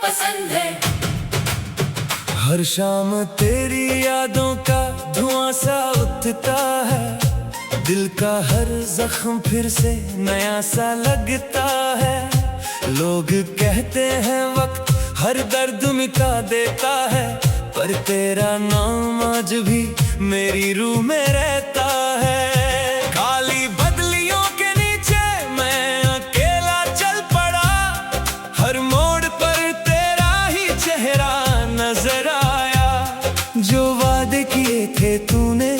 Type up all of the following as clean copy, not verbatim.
पसंद है। हर शाम तेरी यादों का धुआं सा उठता है, दिल का हर जख्म फिर से नया सा लगता है। लोग कहते हैं वक्त हर दर्द मिटा देता है, पर तेरा नाम आज भी मेरी रूह में रहता है। काली बदलियों के नीचे मैं अकेला चल पड़ा, हर मोड़ पर तेरा ही चेहरा नजर आया। जो वादे किए थे तूने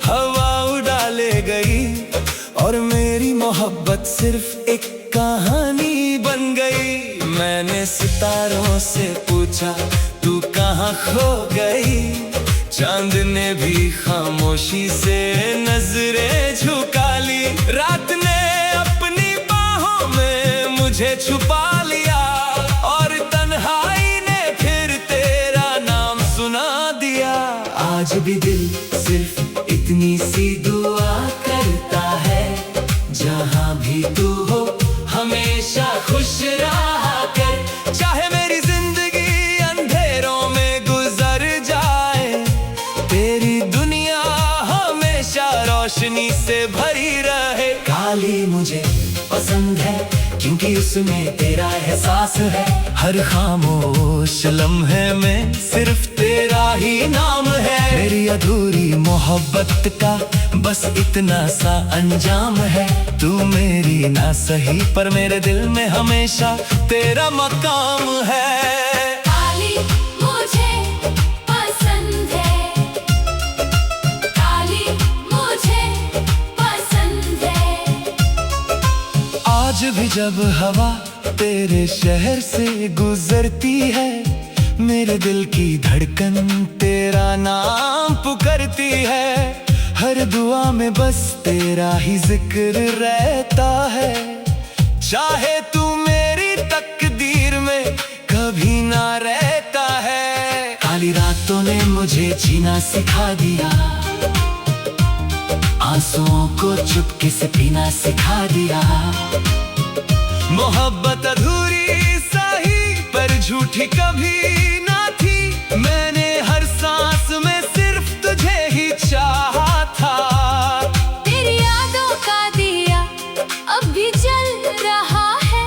हवा उड़ा ले गई, और मेरी मोहब्बत सिर्फ एक कहानी बन गई। मैंने सितारों से पूछा तू कहाँ खो गई, चांद ने भी खामोशी से नजरें झुका ली। रात ने अपनी बाहों में मुझे छुपा लिया, और तन्हाई ने फिर तेरा नाम सुना दिया। आज भी दिल सिर्फ इतनी सी दुआ करता है, जहाँ भी तू हो हमेशा खुश रहा कर। चाहे मेरी जिंदगी अंधेरों में गुजर जाए, तेरी दुनिया हमेशा रोशनी से भरी रहे। काली मुझे पसंद है क्योंकि उसमें तेरा एहसास है, हर खामोश लम्हे में सिर्फ तेरा ही नाम है। मेरी अधूरी मोहब्बत का बस इतना सा अंजाम है, तू मेरी ना सही पर मेरे दिल में हमेशा तेरा मकाम है। काली मुझे पसंद है, काली मुझे पसंद है। आज भी जब हवा तेरे शहर से गुजरती है, मेरे दिल की धड़कन तेरा नाम पुकारती है। हर दुआ में बस तेरा ही जिक्र रहता है, चाहे तू मेरी तकदीर में कभी ना रहता है। काली रातों ने मुझे जीना सिखा दिया, आंसुओं को चुपके से पीना सिखा दिया। मोहब्बत अधूरी सही पर झूठी कभी ना थी, मैंने हर सांस में सिर्फ तुझे ही चाहा था। तेरी यादों का दिया अब भी जल रहा है,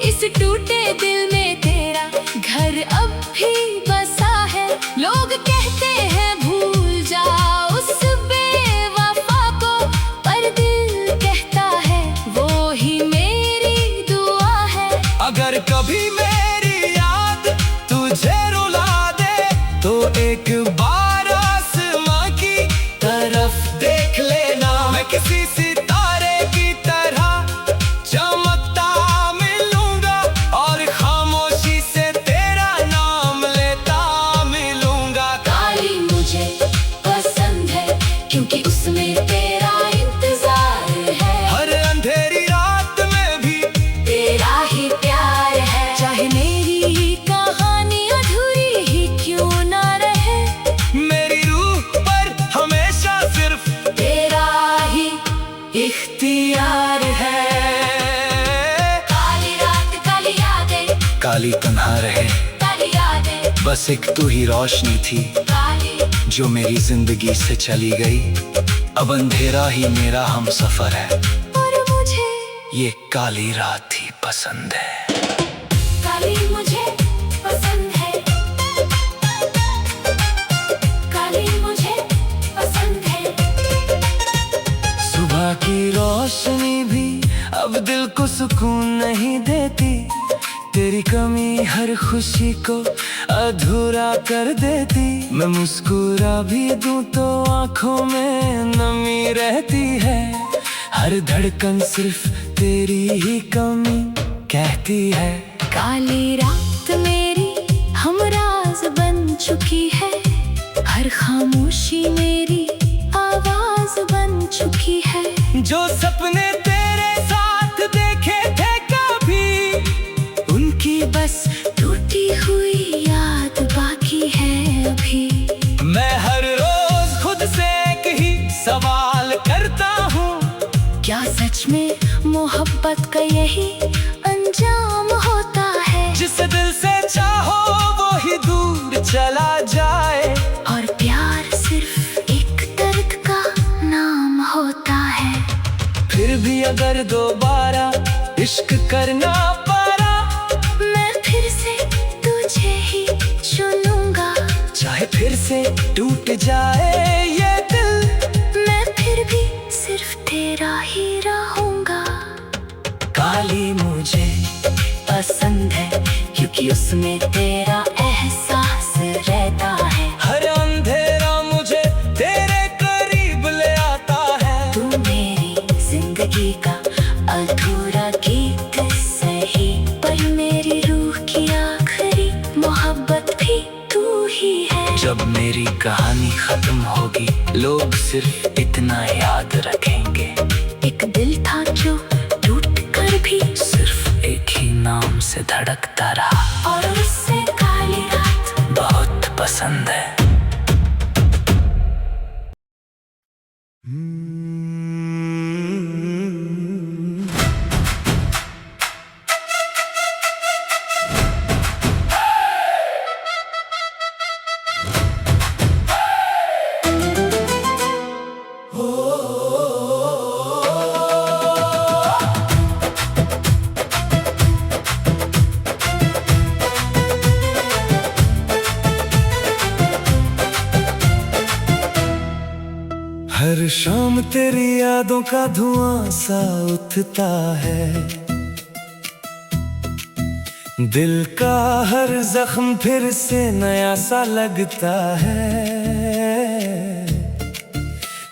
इस टूटे दिल में तेरा घर अब भी बसा है। लोग कहते हैं भूल जाओ उस बेवफा को, पर दिल कहता है वो ही मेरी दुआ है। अगर कभी मेरी याद तुझे रुला दे, तो एक बार आसमां की तरफ देख लेना। मैं किसी सितारे की तरह चमकता मिलूंगा, और खामोशी से तेरा नाम लेता मिलूंगा। काली मुझे पसंद है क्योंकि उसमें तेरा इंतजार है, हर अंधेरी रात में भी तेरा ही प्यार है। चाहे मेरी कहानी अधूरी ही क्यों ना रहे, मेरी रूह पर हमेशा सिर्फ तेरा ही इख्तियार है। काली रात काली यादें, काली तन्हा रहे, काली यादें, बस एक तू ही रोशनी थी काली। जो मेरी जिंदगी से चली गई। अब अंधेरा ही मेरा हम सफर है, और मुझे ये काली रात ही पसंद है। काली मुझे पसंद है, काली मुझे पसंद है। सुबह की रोशनी भी अब दिल को सुकून नहीं देती, तेरी कमी हर खुशी को अधूरा कर देती। मैं मुस्कुरा भी दूं तो आंखों में नमी रहती है, हर धड़कन सिर्फ तेरी ही कमी कहती है। काली रात मेरी हमराज बन चुकी है, हर खामोशी मेरी आवाज बन चुकी है। जो सपने तेरे साथ देखे थे कभी, उनकी बस टूटी हुई याद बाकी है अभी। मैं हर रोज खुद से एक ही सवाल करता हूँ, क्या सच में मोहब्बत का यही अंजाम होता है? जिस दिल से चाह चला जाए। और प्यार सिर्फ एक दर्द का नाम होता है। फिर भी अगर दोबारा इश्क करना पड़ा, मैं फिर से तुझे ही चुनूंगा। चाहे फिर से टूट जाए ये दिल, मैं फिर भी सिर्फ तेरा ही रहूंगा। काली मुझे पसंद है क्योंकि उसमें तेरा एहसास रहता है। हर अंधेरा मुझे तेरे करीब ले आता है। तू मेरी जिंदगी का अधूरा गीत सही, पर मेरी रूह की आखिरी मोहब्बत भी तू ही है। जब मेरी कहानी खत्म होगी, लोग सिर्फ इतना याद रखेंगे, एक दिल था जो टूट कर भी सिर्फ एक ही नाम से धड़कता रहा। और उससे काली रात बहुत पसंद है। हर शाम तेरी यादों का धुआं सा उठता है। दिल का हर जख्म फिर से नया सा लगता है।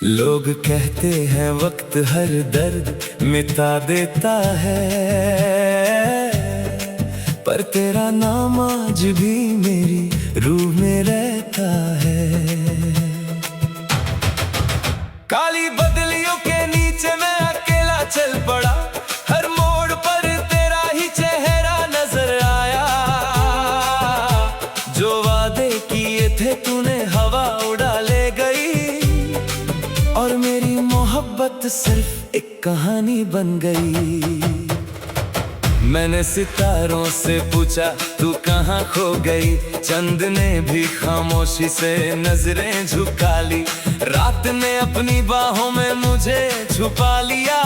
लोग कहते हैं वक्त हर दर्द मिटा देता है, पर तेरा नाम आज भी मेरी रूह में रहता है। काली बदलियों के नीचे मैं अकेला चल पड़ा, हर मोड़ पर तेरा ही चेहरा नजर आया। जो वादे किए थे तूने हवा उड़ा ले गई, और मेरी मोहब्बत सिर्फ एक कहानी बन गई। मैंने सितारों से पूछा तू कहाँ खो गई, चंद ने भी खामोशी से नजरें झुका ली। रात ने अपनी बाहों में मुझे छुपा लिया,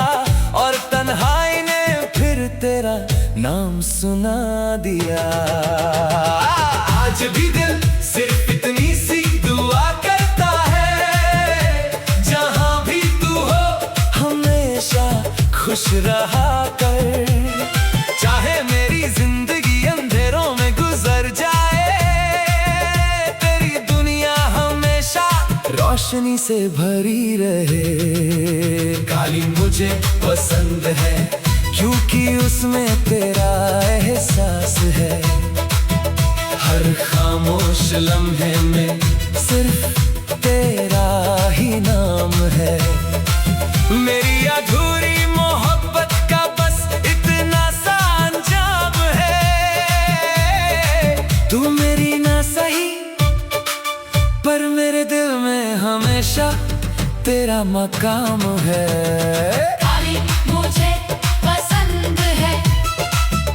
और तन्हाई ने फिर तेरा नाम सुना दिया। आज भी दिल सिर्फ इतनी सी दुआ करता है, जहाँ भी तू हो हमेशा खुश रहा कर। चाहे मेरी जिंदगी अंधेरों में गुजर जाए, तेरी दुनिया हमेशा रोशनी से भरी रहे। काली मुझे पसंद है क्योंकि उसमें तेरा एहसास है। हर खामोश लम्हे में सिर्फ तेरा ही नाम है। मेरी अधूरी मोहब्बत का बस इतना सा अंजाम है। तू मेरी ना सही, पर मेरे दिल में हमेशा तेरा मकाम है। काली मुझे पसंद है,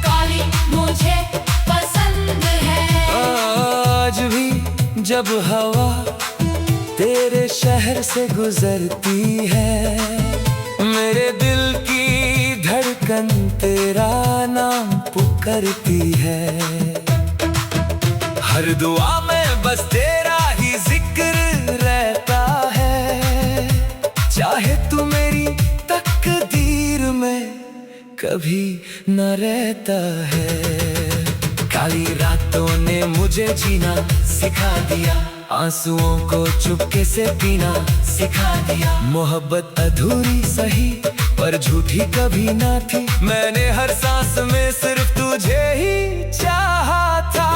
काली मुझे पसंद है। आज भी जब हवा तेरे शहर से गुजरती है, मेरे दिल की धड़कन तेरा नाम पुकारती है। हर दुआ में बस तेरा ही जिक्र रहता है, चाहे तू मेरी तकदीर में कभी न रहता है। काली रातों ने मुझे जीना सिखा दिया, आंसुओं को चुपके से पीना सिखा दिया। मोहब्बत अधूरी सही पर झूठी कभी ना थी, मैंने हर सांस में सिर्फ तुझे ही चाहा था।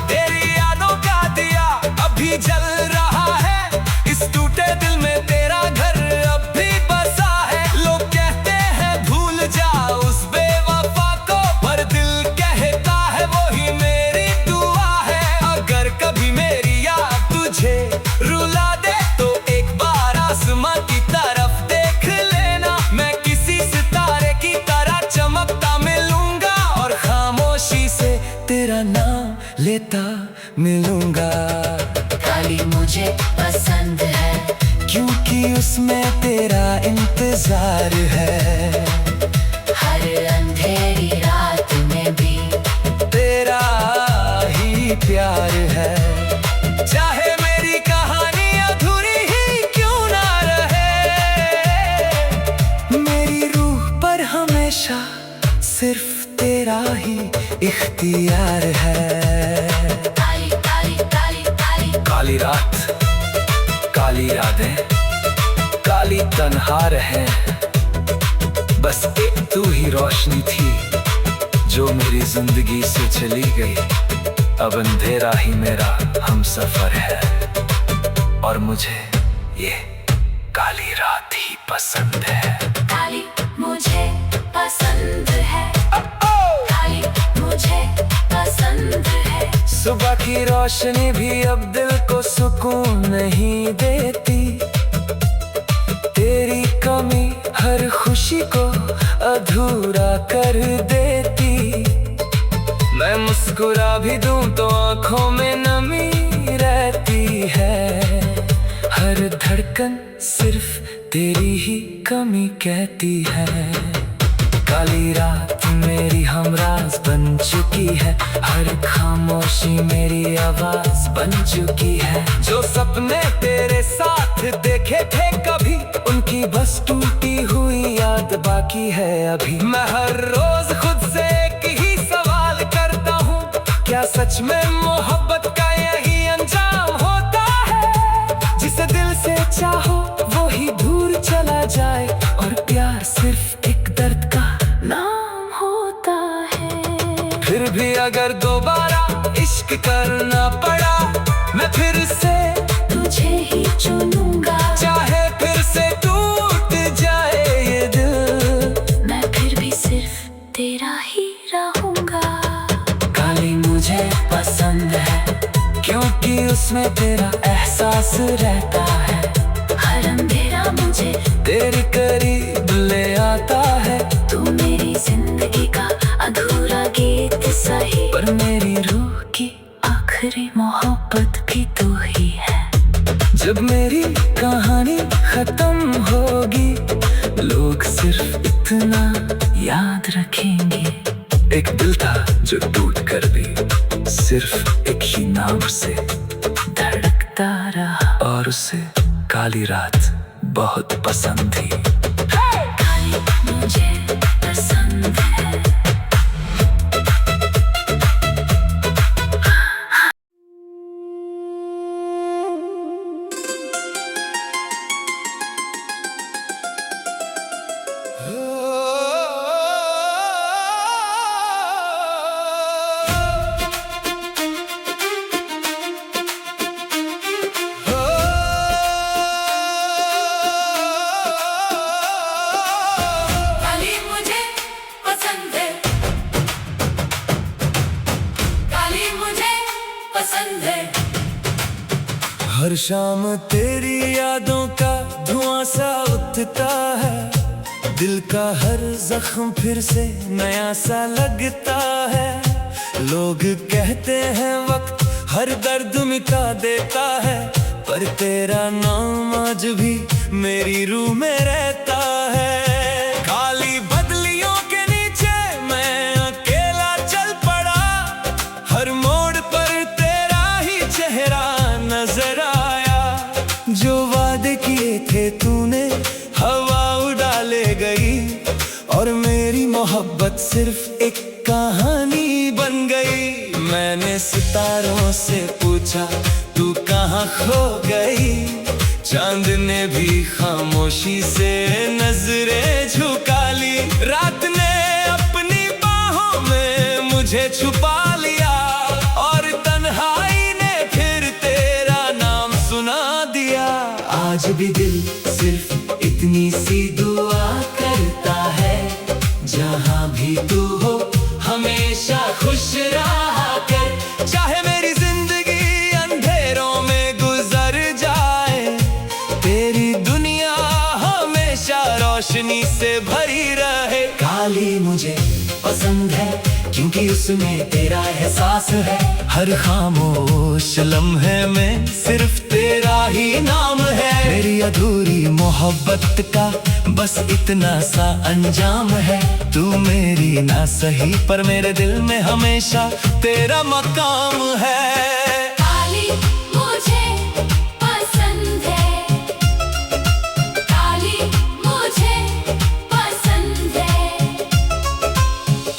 तेरी यादों का दिया अभी जल रहा है, इस टूटे दिल में तेरा घर अब भी बसा है। लोग कहते हैं भूल जा उस बेवफा को, पर दिल कहता है वही मेरी दुआ है। अगर कभी मेरी याद तुझे रुला दे तो एक बार आसमां की तरफ देख लेना, मैं किसी सितारे की तरह चमकता मिलूंगा, और खामोशी से तेरा नाम लेता मिलूंगा। काली मुझे पसंद है, क्योंकि उसमें तेरा इंतजार है। हर अंधेरी रात में भी तेरा ही प्यार है। चाहे मेरी कहानी अधूरी ही क्यों ना रहे, मेरी रूह पर हमेशा सिर्फ तेरा ही इख्तियार है। काली काली काली काली काली रात, काली यादें, काली तन्हार है। बस एक तू ही रोशनी थी जो मेरी जिंदगी से चली गई। अब अंधेरा ही मेरा हमसफर है, और मुझे ये काली रात ही पसंद है। काली मुझे पसंद है, काली मुझे पसंद है। सुबह की रोशनी भी अब दिल को सुकून नहीं देती। तेरी कमी हर खुशी को अधूरा कर देती। मैं मुस्कुरा भी दूं तो आंखों में नमी रहती है। हर धड़कन सिर्फ तेरी ही कमी कहती है। काली रात मेरी हमराज बन चुकी है, हर खामोशी मेरी आवाज बन चुकी है। जो सपने तेरे साथ देखे थे कभी, उनकी बस टूटी हुई याद बाकी है अभी। मैं हर रोज खुद से एक ही सवाल करता हूँ, क्या सच में मोहब्बत का यही अंजाम होता है? जिसे दिल से चाहो वो ही दूर चला जाए, और प्यार सिर्फ एक दर्द का नाम होता है। फिर भी अगर दोबारा इश्क करना पड़ा, मैं फिर से तुझे ही चुनूंगा। चाहे फिर से टूट जाए ये दिल, मैं फिर भी सिर्फ तेरा ही रहूंगा। काली मुझे पसंद है, क्योंकि उसमें तेरा एहसास रहता है। हर अंधेरा मुझे तेरे करीब ले आता है। तू मेरी जिंदगी का अधूरा गीत सही, पर मेरी रूह की आखिरी मोहब्बत भी तू ही है। जब मेरी कहानी खत्म होगी, लोग सिर्फ इतना याद रखेंगे, एक दिल था जो टूट कर भी सिर्फ एक ही नाम से धड़कता रहा, और उसे काली रात बहुत पसंद थी। काली मुझे पसंद है। काली मुझे पसंद है, काली मुझे पसंद है। हर शाम तेरी यादों का धुआं सा उठता है। दिल का हर जख्म फिर से नया सा लगता है। लोग कहते हैं वक्त हर दर्द मिटा देता है, पर तेरा नाम आज भी मेरी रूह में रहता है। काली बदलियों के नीचे मैं अकेला चल पड़ा, हर मोड़ पर तेरा ही चेहरा नजर आया। जो वादे किए थे तूने हवा उड़ा ले गई, और मेरी मोहब्बत सिर्फ एक कहानी बन गई। मैंने सितारों से पूछा तू कहाँ खो गई, चांद ने भी खामोशी से नजरें झुका ली। रात ने अपनी बाहों में मुझे छुपा लिया, और तन्हाई ने फिर तेरा नाम सुना दिया। आज भी दिल सिर्फ इतनी सी दुआ करता है, जहाँ भी तू हो हमेशा खुश रहा कर। चाहे मेरी जिंदगी अंधेरों में गुजर जाए, तेरी दुनिया हमेशा रोशनी से भरी रहे। काली मुझे पसंद है, क्योंकि उसमें तेरा एहसास है। हर खामोश लम्हे में सिर्फ तेरा ही नाम है। मेरी अधूरी मोहब्बत का बस इतना सा अंजाम है। तू मेरी ना सही पर मेरे दिल में हमेशा तेरा मकाम है। काली मुझे पसंद है, काली मुझे पसंद है।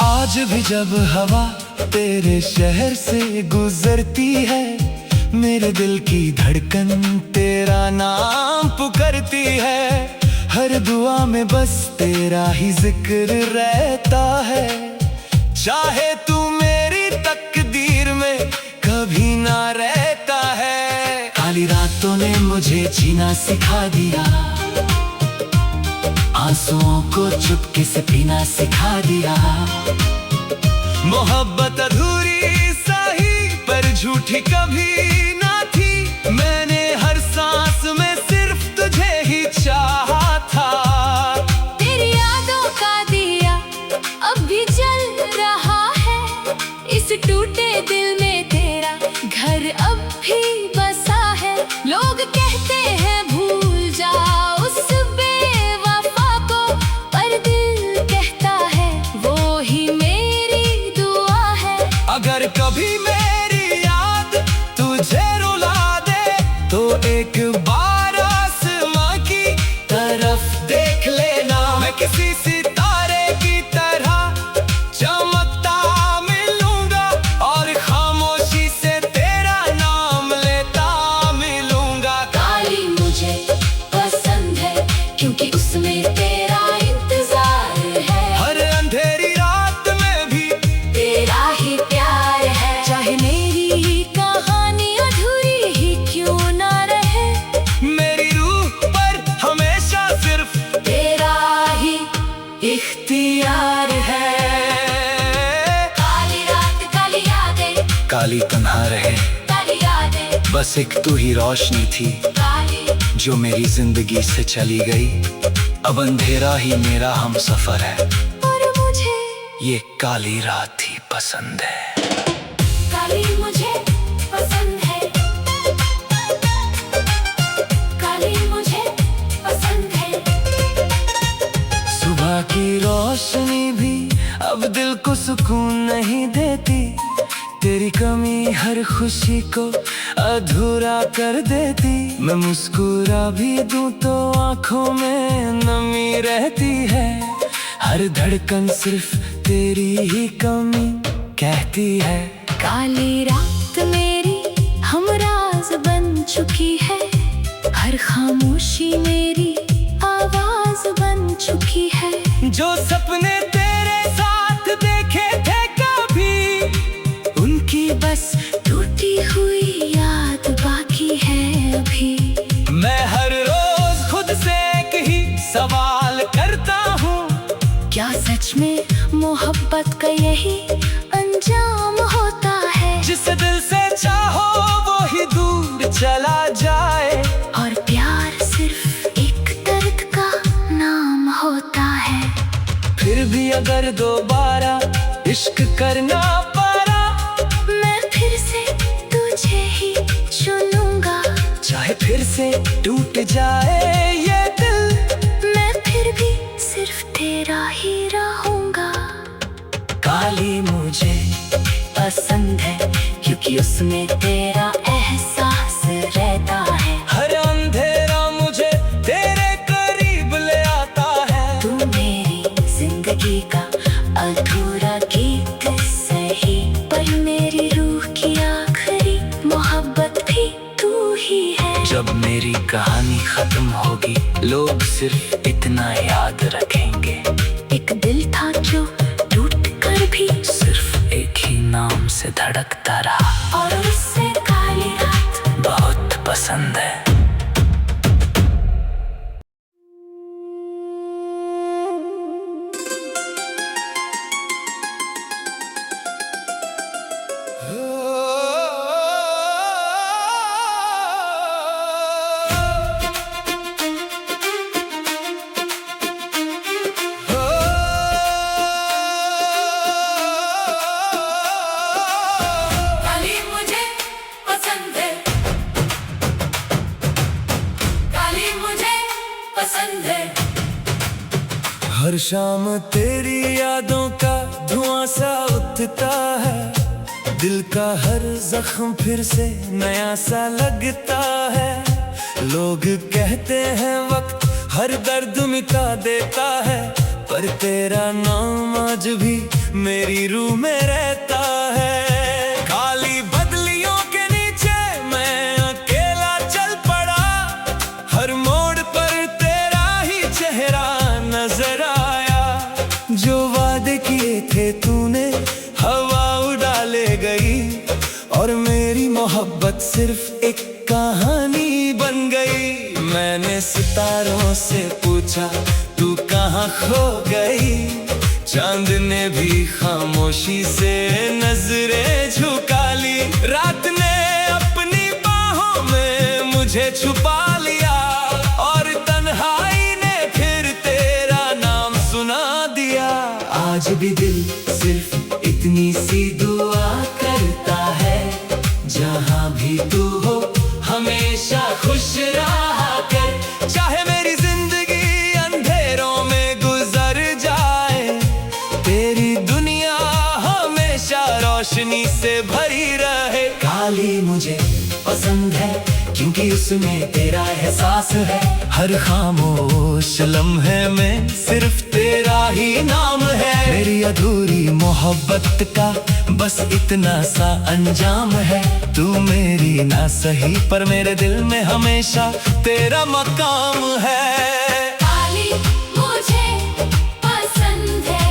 आज भी जब हवा तेरे शहर से गुजरती है, मेरे दिल की धड़कन तेरा नाम पुकारती है। हर दुआ में बस तेरा ही जिक्र रहता है। चाहे तू मेरी तकदीर में कभी ना रहता है। काली रातों ने मुझे जीना सिखा दिया, आंसुओं को चुपके से पीना सिखा दिया। मोहब्बत अधूरी सही पर झूठी कभी ना थी। मैंने हर सांस में सिर्फ तुझे ही चाहा था। तेरी यादों का दिया अब भी जल रहा है। इस टूटे दिल में तेरा घर अब भी बसा है। लोग कहते हैं भूल जा उस बेवफा को, पर दिल कहता है वो ही मेरी दुआ है। अगर कभी मेरी याद तुझे रुला दे तो एक बार आसमां की तरफ देख लेना। मैं किसी सितारे की तरह चमकता मिलूंगा और खामोशी से तेरा नाम लेता मिलूंगा। काली मुझे पसंद है क्योंकि उसमें तेरा इंतजार है। हर अंधेरी रात में भी तेरा ही प्यार है। चाहे मेरी कहानी अधूरी ही क्यों ना रहे, मेरी रूह पर हमेशा सिर्फ तेरा ही इख्तियार है। काली रात काली यादें, काली तन्हा रहे, काली यादें, बस एक तू ही रोशनी थी काली। जो मेरी जिंदगी से चली गई। अब अंधेरा ही मेरा हम सफर है। और मुझे ये काली रात ही पसंद है। काली मुझे पसंद है, काली मुझे पसंद है। सुबह की रोशनी भी अब दिल को सुकून नहीं देती। तेरी कमी हर खुशी को अधूरा कर देती। मैं मुस्कुरा भी दूं तो आंखों में नमी रहती है। हर धड़कन सिर्फ तेरी ही कमी कहती है। काली रात मेरी हमराज बन चुकी है। हर खामोशी मेरी आवाज बन चुकी है। जो सपने तेरे साथ देखे थे कभी, उनकी बस टूटी हुई याद बाकी है अभी। मैं हर रोज खुद से एक ही सवाल करता हूँ, क्या सच में मोहब्बत का यही अंजाम होता है? जिसे दिल से चाहो वो ही दूर चला जाए। और प्यार सिर्फ एक दर्द का नाम होता है। फिर भी अगर दोबारा इश्क करना पड़ा, मैं फिर से तुझे ही चुनूंगा। चाहे फिर से टूट जाए ये दिल, मैं फिर भी सिर्फ तेरा ही रहूंगा। काली मुझे पसंद है क्योंकि उसमें तेरा एहसास रहता है। हर अंधेरा मुझे तेरे करीब ले आता है। तू मेरी जिंदगी का अधूरा गीत सही, पर मेरी रूह की आखिरी मोहब्बत भी तू ही है। जब मेरी कहानी खत्म होगी, लोग सिर्फ इतना याद रखेंगे। एक दिल था जो टूट कर भी सिर्फ एक ही नाम से धड़कता रहा। और उससे काली रात बहुत पसंद है। हर शाम तेरी यादों का धुआं सा उठता है, दिल का हर जख्म फिर से नया सा लगता है। लोग कहते हैं वक्त हर दर्द मिटा देता है, पर तेरा नाम आज भी मेरी रूह में रहता है। काली बदलियों के नीचे मैं अकेला चल पड़ा, हर मोड़ पर तेरा ही चेहरा नजर आया। जो वादे किए थे तूने हवा उड़ा ले गई, और मेरी मोहब्बत सिर्फ एक कहानी बन गई। मैंने सितारों से पूछा तू कहाँ खो गई, चांद ने भी खामोशी से नजरें झुका ली। रात ने अपनी बाहों में मुझे छुपा लिया, और तन्हाई ने फिर तेरा नाम सुना दिया। आज भी दिल सिर्फ इतनी सी दुआ करता है, जहाँ भी तू हो हमेशा खुश रहा कर। चाहे मेरी जिंदगी अंधेरों में गुजर जाए, तेरी दुनिया हमेशा रोशनी से भरी रहे। काली मुझे पसंद है क्योंकि उसमें तेरा एहसास है, हर खामोश लम्हे में सिर्फ तेरा ही नाम है। मेरी अधूरी मोहब्बत का बस इतना सा अंजाम है, तू मेरी ना सही पर मेरे दिल में हमेशा तेरा मकाम है। काली मुझे पसंद है,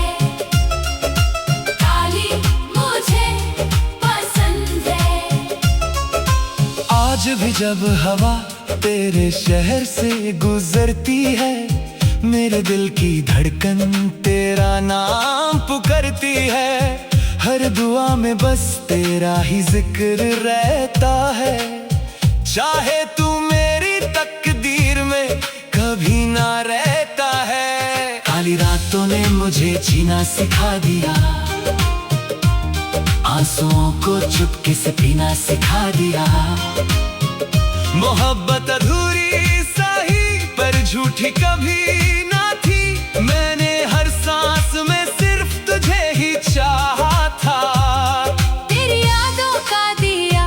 काली मुझे पसंद है। आज भी जब हवा तेरे शहर से गुजरती है, मेरे दिल की धड़कन तेरा नाम पुकारती है। हर दुआ में बस तेरा ही जिक्र रहता है, चाहे तू मेरी तकदीर में कभी ना रहता है। काली रातों ने मुझे जीना सिखा दिया, आंसुओं को चुपके से पीना सिखा दिया। मोहब्बत अधूरी सही पर झूठी कभी ना थी, मैंने हर सांस में सिर्फ तुझे ही चाहा था। तेरी यादों का दिया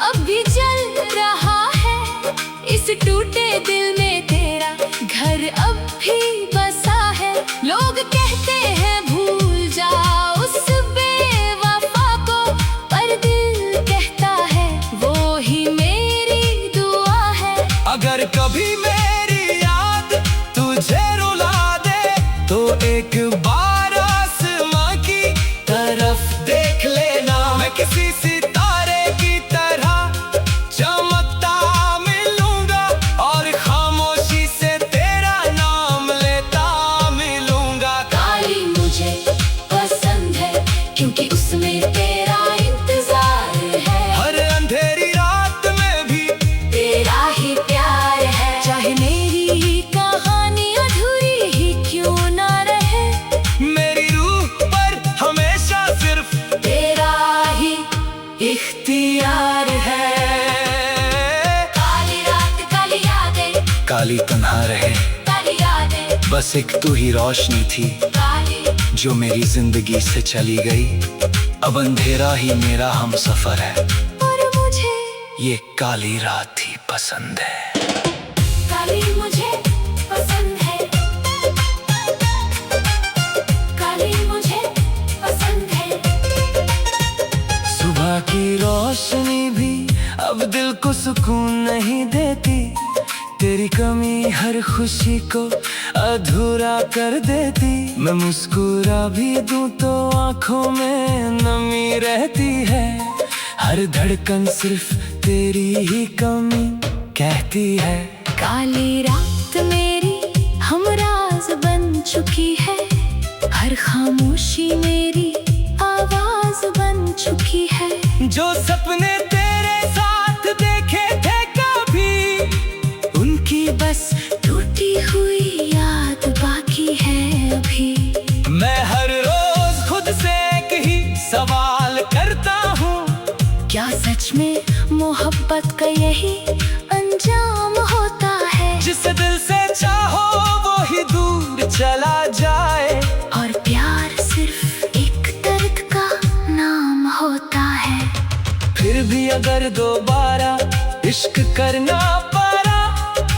अब भी जल रहा है, इस टूटे दिल में तेरा घर अब भी बसा है। लोग कहते हैं भूल जाओ उस बेवफा को, पर दिल कहता है वो ही मेरी दुआ है। अगर कभी मेरी याद तुझे रुला दे, तो एक बार आसमां की तरफ देख लेना। मैं किसी सितारे की तरह चमकता मिलूंगा, और खामोशी से तेरा नाम लेता मिलूंगा। काली मुझे पसंद है क्योंकि उसमें तेरा इंतजार है, हर अंधेरी रात में भी तेरा ही प्यार है। चाहे मेरी कहानी अधूरी ही क्यों ना रहे, मेरी रूह पर हमेशा सिर्फ तेरा ही इख्तियार है। काली रात काली यादें, काली तन्हा रहे, काली यादें, बस एक तू ही रोशनी थी काली जो मेरी जिंदगी से चली गई। अब अंधेरा ही मेरा हम सफर है, और मुझे ये काली रात ही पसंद है। काली मुझे पसंद है, काली मुझे पसंद है। सुबह की रोशनी भी अब दिल को सुकून नहीं देती, तेरी कमी हर खुशी को अधूरा कर देती। मैं मुस्कुरा भी दूं तो आंखों में नमी रहती है, हर धड़कन सिर्फ तेरी ही कमी कहती है। काली रात मेरी हमराज बन चुकी है, हर खामोशी मेरी आवाज बन चुकी है। जो सपने तेरे साथ देखे थे कभी, उनकी बस टूटी हुई याद बाकी है अभी। मैं हर रोज खुद से एक ही सवाल करता हूँ, क्या सच में मोहब्बत का यही अंजाम होता है? जिसे दिल से चाहो वो ही दूर चला जा। फिर भी अगर दोबारा इश्क करना पारा,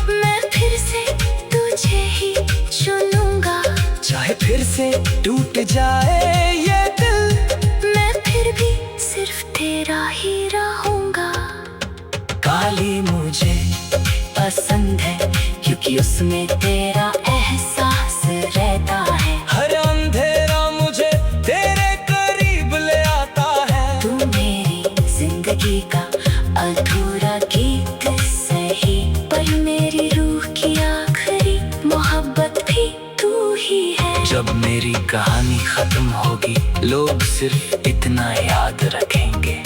मैं फिर से तुझे ही चुनूंगा। चाहे फिर से टूट जाए ये दिल, मैं फिर भी सिर्फ तेरा ही रहूंगा। काली मुझे पसंद है क्योंकि उसमें तेरा एहसास रहता है। हर अंधेरा मुझे तेरे करीब ले आता है। तू मेरी जिंदगी का अधूरा गीत सही, पर मेरी रूह की आखिरी मोहब्बत भी तू ही है। जब मेरी कहानी खत्म होगी, लोग सिर्फ इतना याद रखेंगे,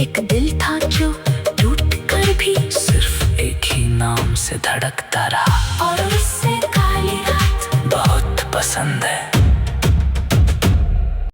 एक दिल था जो टूट कर भी सिर्फ एक ही नाम से धड़कता रहा। और उससे काली रात बहुत पसंद है।